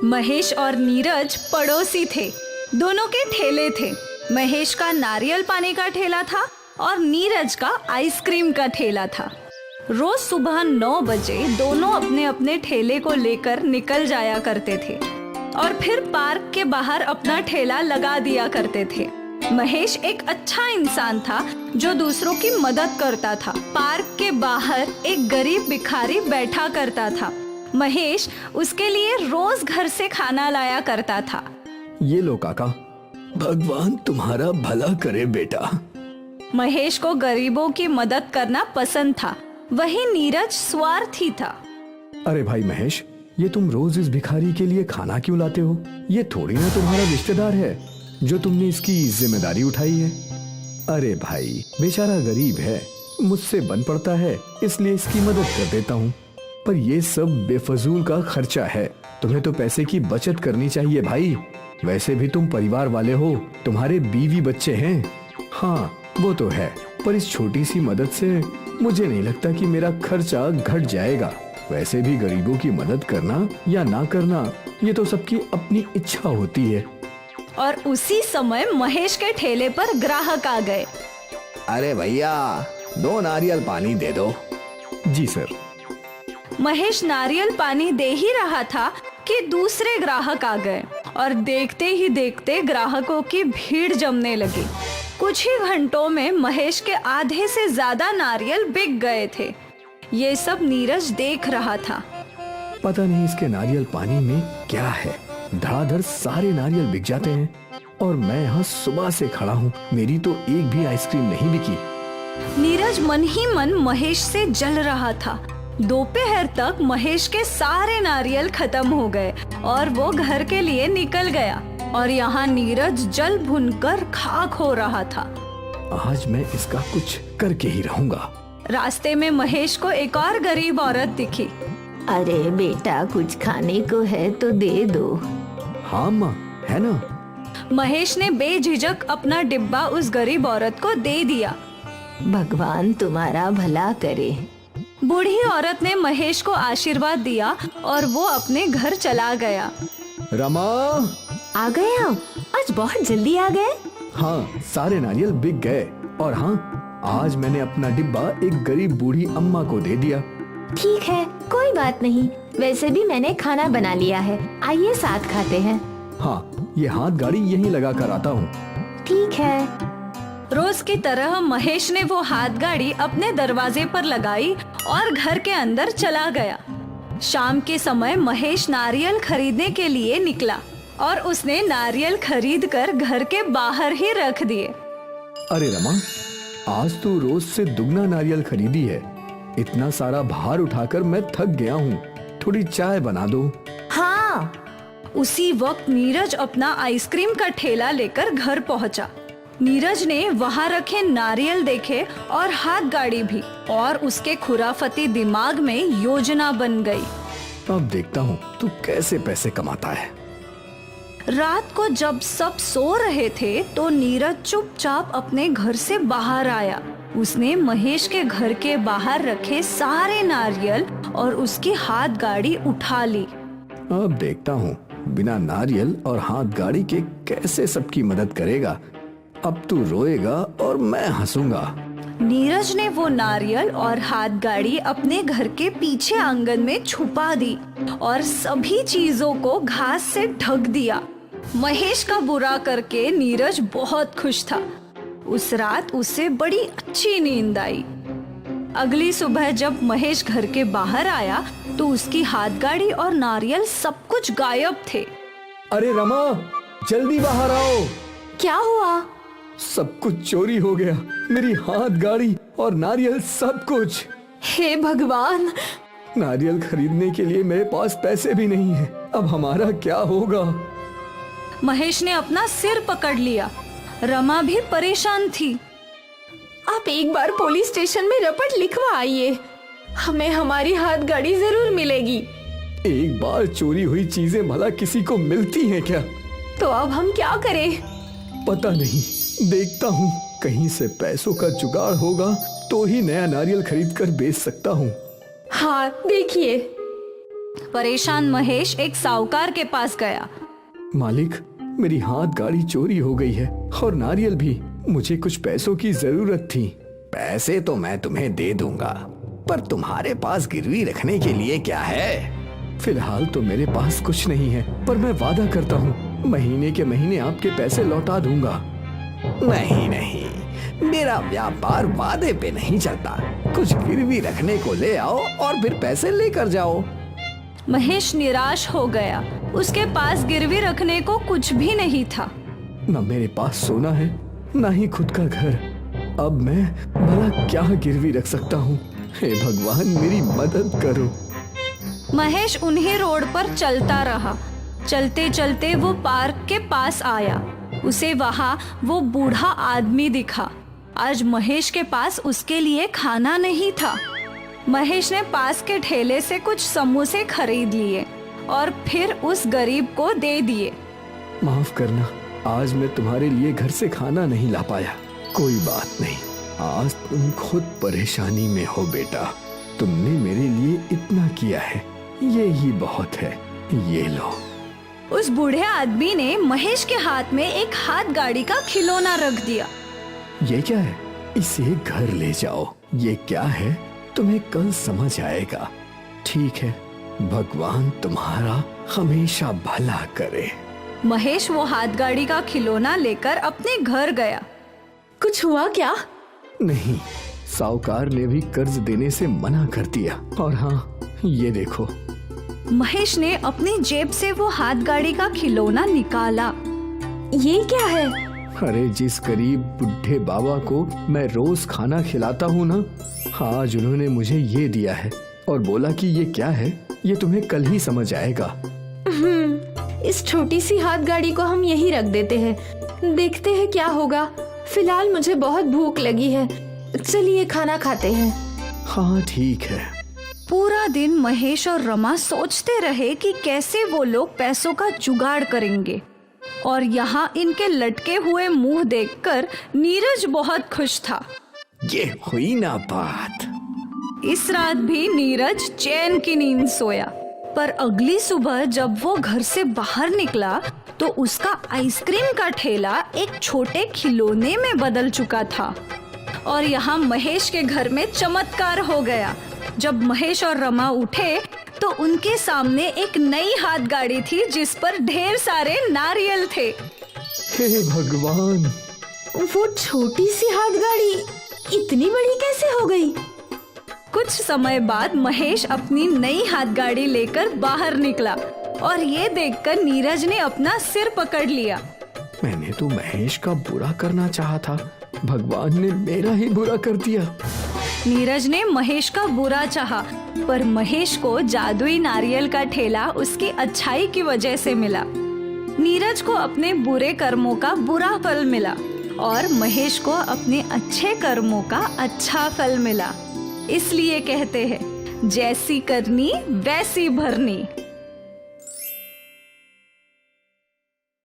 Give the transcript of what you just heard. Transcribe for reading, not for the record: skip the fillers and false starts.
महेश और नीरज पड़ोसी थे। दोनों के ठेले थे। महेश का नारियल पानी का ठेला था और नीरज का आइसक्रीम का ठेला था। रोज सुबह 9 बजे दोनों अपने अपने ठेले को लेकर निकल जाया करते थे और फिर पार्क के बाहर अपना ठेला लगा दिया करते थे। महेश एक अच्छा इंसान था जो दूसरों की मदद करता था। पार्क के बाहर एक गरीब भिखारी बैठा करता था। महेश उसके लिए रोज घर से खाना लाया करता था। ये लो काका, भगवान तुम्हारा भला करे बेटा। महेश को गरीबों की मदद करना पसंद था। वही नीरज स्वार्थी था। अरे भाई महेश, ये तुम रोज इस भिखारी के लिए खाना क्यों लाते हो? ये थोड़ी ना तुम्हारा रिश्तेदार है जो तुमने इसकी जिम्मेदारी उठाई है। अरे भाई, बेचारा गरीब है, मुझसे बन पड़ता है, इसलिए इसकी मदद कर देता हूँ। पर ये सब बेफजूल का खर्चा है। तुम्हें तो पैसे की बचत करनी चाहिए भाई। वैसे भी तुम परिवार वाले हो, तुम्हारे बीवी बच्चे हैं। हाँ वो तो है, पर इस छोटी सी मदद से मुझे नहीं लगता कि मेरा खर्चा घट जाएगा। वैसे भी गरीबों की मदद करना या ना करना ये तो सबकी अपनी इच्छा होती है। और उसी समय महेश के ठेले पर ग्राहक आ गए। अरे भैया, 2 नारियल पानी दे दो। जी सर। महेश नारियल पानी दे ही रहा था कि दूसरे ग्राहक आ गए और देखते ही देखते ग्राहकों की भीड़ जमने लगी। कुछ ही घंटों में महेश के आधे से ज्यादा नारियल बिक गए थे। ये सब नीरज देख रहा था। पता नहीं इसके नारियल पानी में क्या है, धड़ाधड़ सारे नारियल बिक जाते हैं और मैं यहाँ सुबह से खड़ा हूँ, मेरी तो एक भी आइसक्रीम नहीं बिकी। नीरज मन ही मन महेश से जल रहा था। दोपहर तक महेश के सारे नारियल खत्म हो गए और वो घर के लिए निकल गया और यहाँ नीरज जल भुनकर खाक हो रहा था। आज मैं इसका कुछ करके ही रहूंगा। रास्ते में महेश को एक और गरीब औरत दिखी। अरे बेटा, कुछ खाने को है तो दे दो। हाँ माँ, है ना। महेश ने बेझिझक अपना डिब्बा उस गरीब औरत को दे दिया। भगवान तुम्हारा भला करे। बूढ़ी औरत ने महेश को आशीर्वाद दिया और वो अपने घर चला गया। रमा, आ गए हम? आज बहुत जल्दी आ गए। हाँ, सारे नारियल बिक गए और हाँ, आज मैंने अपना डिब्बा एक गरीब बूढ़ी अम्मा को दे दिया। ठीक है, कोई बात नहीं। वैसे भी मैंने खाना बना लिया है, आइए साथ खाते हैं। हाँ, ये हाथ गाड़ी यहीं लगा कर आता हूँ। ठीक है। रोज की तरह महेश ने वो हाथ गाड़ी अपने दरवाजे पर लगाई और घर के अंदर चला गया। शाम के समय महेश नारियल खरीदने के लिए निकला और उसने नारियल खरीदकर घर के बाहर ही रख दिए। अरे रमा, आज तू रोज से दुगना नारियल खरीदी है। इतना सारा भार उठाकर मैं थक गया हूँ, थोड़ी चाय बना दो। हाँ। उसी वक्त नीरज अपना आइसक्रीम का ठेला लेकर घर पहुँचा। नीरज ने वहाँ रखे नारियल देखे और हाथ गाड़ी भी, और उसके खुराफती दिमाग में योजना बन गई। अब देखता हूँ तू कैसे पैसे कमाता है। रात को जब सब सो रहे थे तो नीरज चुपचाप अपने घर से बाहर आया। उसने महेश के घर के बाहर रखे सारे नारियल और उसकी हाथ गाड़ी उठा ली। अब देखता हूँ बिना नारियल और हाथ गाड़ी के कैसे सबकी मदद करेगा। अब तू रोएगा और मैं हंसूंगा। नीरज ने वो नारियल और हाथ गाड़ी अपने घर के पीछे आंगन में छुपा दी और सभी चीजों को घास से ढक दिया। महेश का बुरा करके नीरज बहुत खुश था। उस रात उसे बड़ी अच्छी नींद आई। अगली सुबह जब महेश घर के बाहर आया तो उसकी हाथ गाड़ी और नारियल सब कुछ गायब थे। अरे रमा, जल्दी बाहर आओ। क्या हुआ? सब कुछ चोरी हो गया, मेरी हाथ गाड़ी और नारियल सब कुछ। हे भगवान! नारियल खरीदने के लिए मेरे पास पैसे भी नहीं है, अब हमारा क्या होगा? महेश ने अपना सिर पकड़ लिया। रमा भी परेशान थी। आप एक बार पुलिस स्टेशन में रिपोर्ट लिखवा आइए, हमें हमारी हाथ गाड़ी जरूर मिलेगी। एक बार चोरी हुई चीजें भला किसी को मिलती हैं क्या? तो अब हम क्या करें? पता नहीं, देखता हूँ कहीं से पैसों का जुगाड़ होगा तो ही नया नारियल खरीद कर बेच सकता हूँ। हाँ देखिए। परेशान महेश एक साहूकार के पास गया। मालिक, मेरी हाथ गाड़ी चोरी हो गई है और नारियल भी। मुझे कुछ पैसों की जरूरत थी। पैसे तो मैं तुम्हें दे दूंगा, पर तुम्हारे पास गिरवी रखने के लिए क्या है? फिलहाल तो मेरे पास कुछ नहीं है, पर मैं वादा करता हूँ महीने के महीने आपके पैसे लौटा दूंगा। नहीं नहीं, मेरा व्यापार वादे पे नहीं चलता। कुछ गिरवी रखने को ले आओ और फिर पैसे लेकर जाओ। महेश निराश हो गया। उसके पास गिरवी रखने को कुछ भी नहीं था। न मेरे पास सोना है, न ही खुद का घर। अब मैं भला क्या गिरवी रख सकता हूँ? हे भगवान, मेरी मदद करो। महेश उन्हीं रोड पर चलता रहा। चलते चलते वो पार्क के पास आया। उसे वहाँ वो बूढ़ा आदमी दिखा। आज महेश के पास उसके लिए खाना नहीं था। महेश ने पास के ठेले से कुछ समोसे खरीद लिए और फिर उस गरीब को दे दिए। माफ करना, आज मैं तुम्हारे लिए घर से खाना नहीं ला पाया। कोई बात नहीं, आज तुम खुद परेशानी में हो बेटा। तुमने मेरे लिए इतना किया है, ये ही बहुत है। ये लो। उस बूढ़े आदमी ने महेश के हाथ में एक हाथ गाड़ी का खिलौना रख दिया। ये क्या है? इसे घर ले जाओ। ये क्या है तुम्हें कल समझ आएगा। ठीक है, भगवान तुम्हारा हमेशा भला करे। महेश वो हाथ गाड़ी का खिलौना लेकर अपने घर गया। कुछ हुआ क्या? नहीं, साहूकार ने भी कर्ज देने से मना कर दिया। और हाँ, ये देखो। महेश ने अपनी जेब से वो हाथ गाड़ी का खिलौना निकाला। ये क्या है? अरे, जिस गरीब बुढ़े बाबा को मैं रोज खाना खिलाता हूँ ना, आज उन्होंने मुझे ये दिया है और बोला कि ये क्या है ये तुम्हें कल ही समझ आएगा। इस छोटी सी हाथ गाड़ी को हम यहीं रख देते हैं, देखते हैं क्या होगा। फिलहाल मुझे बहुत भूख लगी है, चलिए खाना खाते हैं। हाँ ठीक है। पूरा दिन महेश और रमा सोचते रहे कि कैसे वो लोग पैसों का जुगाड़ करेंगे। और यहाँ इनके लटके हुए मुंह देखकर नीरज बहुत खुश था। ये हुई ना बात। इस रात भी नीरज चैन की नींद सोया। पर अगली सुबह जब वो घर से बाहर निकला तो उसका आइसक्रीम का ठेला एक छोटे खिलौने में बदल चुका था। और यहाँ महेश के घर में चमत्कार हो गया। जब महेश और रमा उठे तो उनके सामने एक नई हाथ गाड़ी थी जिस पर ढेर सारे नारियल थे। हे भगवान, वो छोटी सी हाथ गाड़ी इतनी बड़ी कैसे हो गई? कुछ समय बाद महेश अपनी नई हाथ गाड़ी लेकर बाहर निकला और ये देखकर नीरज ने अपना सिर पकड़ लिया। मैंने तो महेश का बुरा करना चाहा था, भगवान ने मेरा ही बुरा कर दिया। नीरज ने महेश का बुरा चाहा, पर महेश को जादुई नारियल का ठेला उसकी अच्छाई की वजह से मिला। नीरज को अपने बुरे कर्मों का बुरा फल मिला और महेश को अपने अच्छे कर्मों का अच्छा फल मिला। इसलिए कहते हैं, जैसी करनी वैसी भरनी।